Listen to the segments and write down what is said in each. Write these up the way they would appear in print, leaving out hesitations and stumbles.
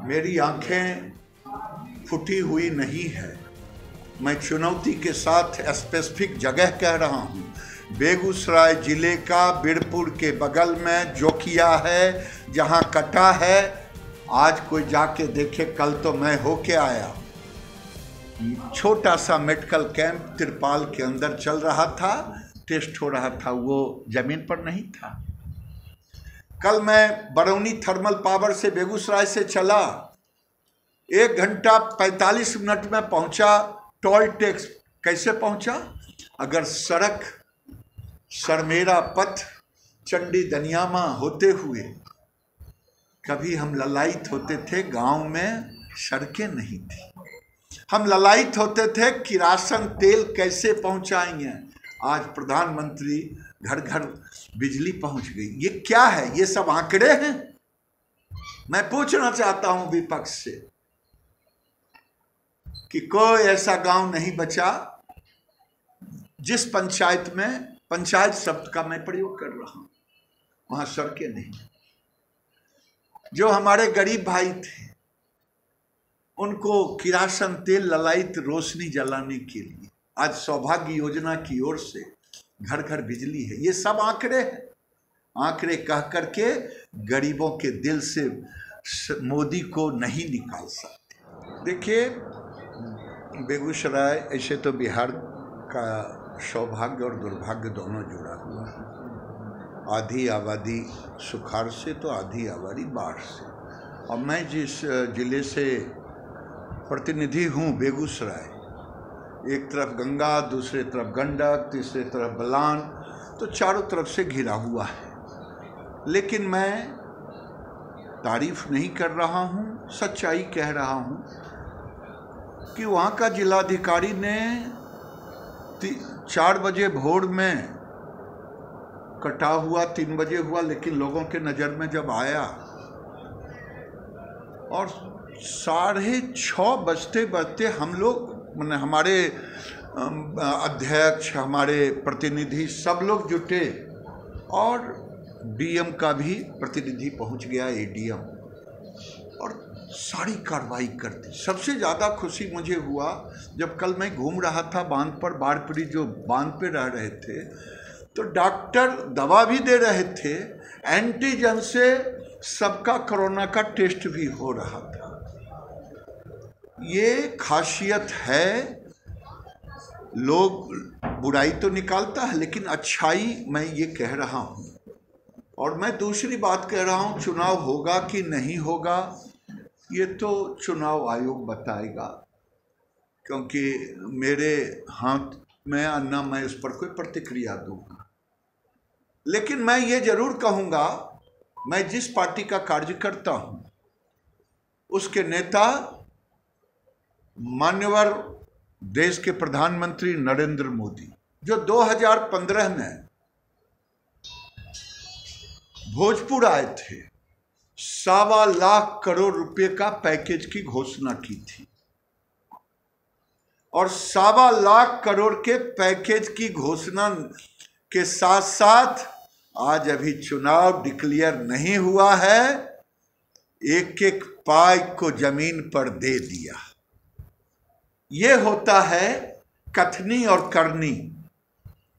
मेरी आंखें फूटी हुई नहीं है। मैं चुनौती के साथ स्पेसिफिक जगह कह रहा हूँ। बेगूसराय जिले का बीरपुर के बगल में जोकिया है, जहाँ कटा है। आज कोई जाके देखे, कल तो मैं होके आया। छोटा सा मेडिकल कैंप तिरपाल के अंदर चल रहा था, टेस्ट हो रहा था, वो जमीन पर नहीं था। कल मैं बरौनी थर्मल पावर से बेगूसराय से चला, 1 घंटा 45 मिनट में पहुंचा। टोल टैक्स कैसे पहुंचा? अगर सड़क सरमेरा पथ चंडी दनियामा होते हुए कभी हम ललायित होते थे, गांव में सड़कें नहीं थी। हम ललायित होते थे किरासन तेल कैसे पहुंचाएंगे। आज प्रधानमंत्री घर घर बिजली पहुंच गई। ये क्या है? ये सब आंकड़े हैं। मैं पूछना चाहता हूं विपक्ष से कि कोई ऐसा गांव नहीं बचा जिस पंचायत में, पंचायत शब्द का मैं प्रयोग कर रहा हूं, वहां सड़कें नहीं। जो हमारे गरीब भाई थे, उनको किरासन तेल ललायित रोशनी जलाने के लिए आज सौभाग्य योजना की ओर से घर घर बिजली है। ये सब आंकड़े हैं। आंकड़े कह करके गरीबों के दिल से मोदी को नहीं निकाल सकते। देखिए, बेगूसराय ऐसे तो बिहार का सौभाग्य और दुर्भाग्य दोनों जुड़ा हुआ है। आधी आबादी सुखाड़ से तो आधी आबादी बाढ़ से। और मैं जिस जिले से प्रतिनिधि हूँ, बेगूसराय, एक तरफ गंगा, दूसरे तरफ गंडक, तीसरे तरफ बलान, तो चारों तरफ से घिरा हुआ है। लेकिन मैं तारीफ नहीं कर रहा हूँ, सच्चाई कह रहा हूँ कि वहाँ का जिलाधिकारी ने 4 बजे भोर में कटा हुआ, 3 बजे हुआ, लेकिन लोगों के नज़र में जब आया और 6:30 बजते बजते हम लोग, मैंने हमारे अध्यक्ष, हमारे प्रतिनिधि सब लोग जुटे और डीएम का भी प्रतिनिधि पहुंच गया, एडीएम, और सारी कार्रवाई कर दी। सबसे ज़्यादा खुशी मुझे हुआ जब कल मैं घूम रहा था बांध पर, बाढ़ पीड़ित जो बांध पे रह रहे थे, तो डॉक्टर दवा भी दे रहे थे, एंटीजन से सबका कोरोना का टेस्ट भी हो रहा था। ये खासियत है। लोग बुराई तो निकालता है, लेकिन अच्छाई मैं ये कह रहा हूँ। और मैं दूसरी बात कह रहा हूँ, चुनाव होगा कि नहीं होगा ये तो चुनाव आयोग बताएगा, क्योंकि मेरे हाथ में अन्ना, मैं उस पर कोई प्रतिक्रिया दूंगा। लेकिन मैं ये जरूर कहूँगा, मैं जिस पार्टी का कार्यकर्ता हूँ उसके नेता मान्यवर देश के प्रधानमंत्री नरेंद्र मोदी, जो 2015 में भोजपुर आए थे, 1.25 लाख करोड़ रुपए का पैकेज की घोषणा की थी। और 1.25 लाख करोड़ के पैकेज की घोषणा के साथ साथ आज अभी चुनाव डिक्लेयर नहीं हुआ है, एक एक पाई को जमीन पर दे दिया। ये होता है कथनी और करनी।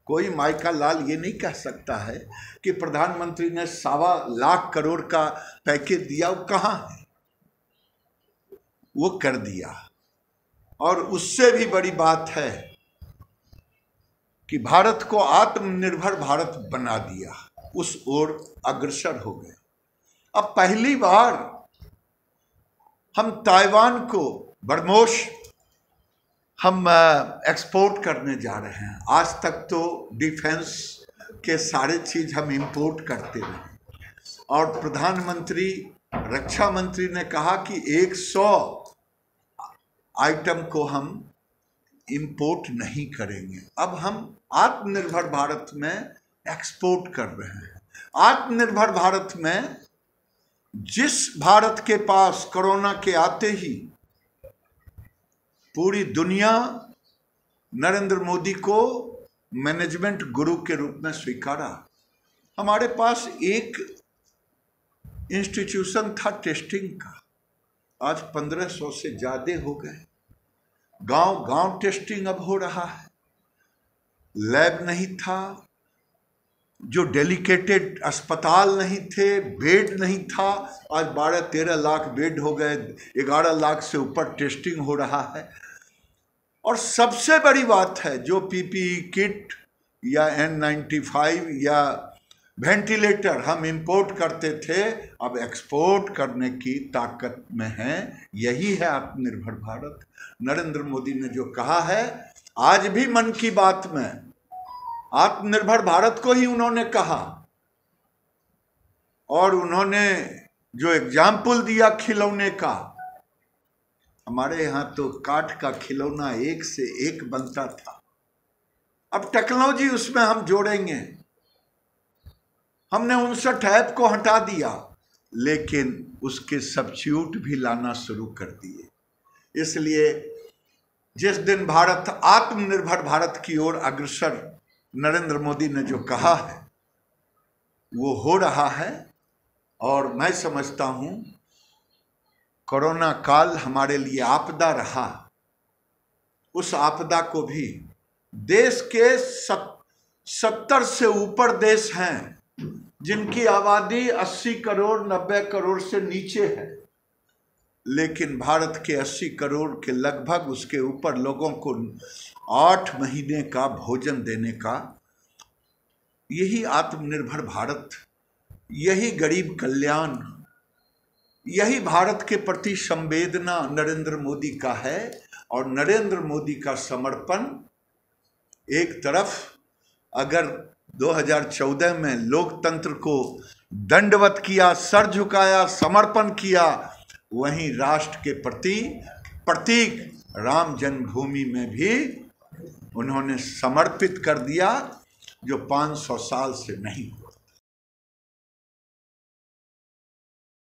कोई माइका लाल ये नहीं कह सकता है कि प्रधानमंत्री ने 1.25 लाख करोड़ का पैकेज दिया। वो कहाँ है? वो कर दिया। और उससे भी बड़ी बात है कि भारत को आत्मनिर्भर भारत बना दिया, उस ओर अग्रसर हो गए। अब पहली बार हम ताइवान को बरमोश हम एक्सपोर्ट करने जा रहे हैं। आज तक तो डिफेंस के सारे चीज़ हम इंपोर्ट करते रहे, और प्रधानमंत्री, रक्षा मंत्री ने कहा कि 100 आइटम को हम इंपोर्ट नहीं करेंगे। अब हम आत्मनिर्भर भारत में एक्सपोर्ट कर रहे हैं। आत्मनिर्भर भारत में जिस भारत के पास कोरोना के आते ही पूरी दुनिया नरेंद्र मोदी को मैनेजमेंट गुरु के रूप में स्वीकारा, हमारे पास एक इंस्टीट्यूशन था टेस्टिंग का, आज 1500 से ज़्यादा हो गए। गांव गांव टेस्टिंग अब हो रहा है। लैब नहीं था, जो डेलिकेटेड अस्पताल नहीं थे, बेड नहीं था, आज 12-13 लाख बेड हो गए, 11 लाख से ऊपर टेस्टिंग हो रहा है। और सबसे बड़ी बात है, जो पीपीई किट या N95 या वेंटिलेटर हम इंपोर्ट करते थे, अब एक्सपोर्ट करने की ताकत में है। यही है आत्मनिर्भर भारत। नरेंद्र मोदी ने जो कहा है, आज भी मन की बात में आत्मनिर्भर भारत को ही उन्होंने कहा। और उन्होंने जो एग्जाम्पल दिया खिलौने का, हमारे यहाँ तो काठ का खिलौना एक से एक बनता था, अब टेक्नोलॉजी उसमें हम जोड़ेंगे। हमने 59 ऐप को हटा दिया, लेकिन उसके सब्स्टिट्यूट भी लाना शुरू कर दिए। इसलिए जिस दिन भारत आत्मनिर्भर भारत की ओर अग्रसर नरेंद्र मोदी ने जो कहा है, वो हो रहा है। और मैं समझता हूँ कोरोना काल हमारे लिए आपदा रहा। उस आपदा को भी देश के 70 से ऊपर देश हैं जिनकी आबादी 80 करोड़ 90 करोड़ से नीचे है, लेकिन भारत के 80 करोड़ के लगभग उसके ऊपर लोगों को 8 महीने का भोजन देने का, यही आत्मनिर्भर भारत, यही गरीब कल्याण, यही भारत के प्रति संवेदना नरेंद्र मोदी का है। और नरेंद्र मोदी का समर्पण, एक तरफ अगर 2014 में लोकतंत्र को दंडवत किया, सर झुकाया, समर्पण किया, वहीं राष्ट्र के प्रति प्रतीक राम जन्मभूमि में भी उन्होंने समर्पित कर दिया, जो 500 साल से नहीं।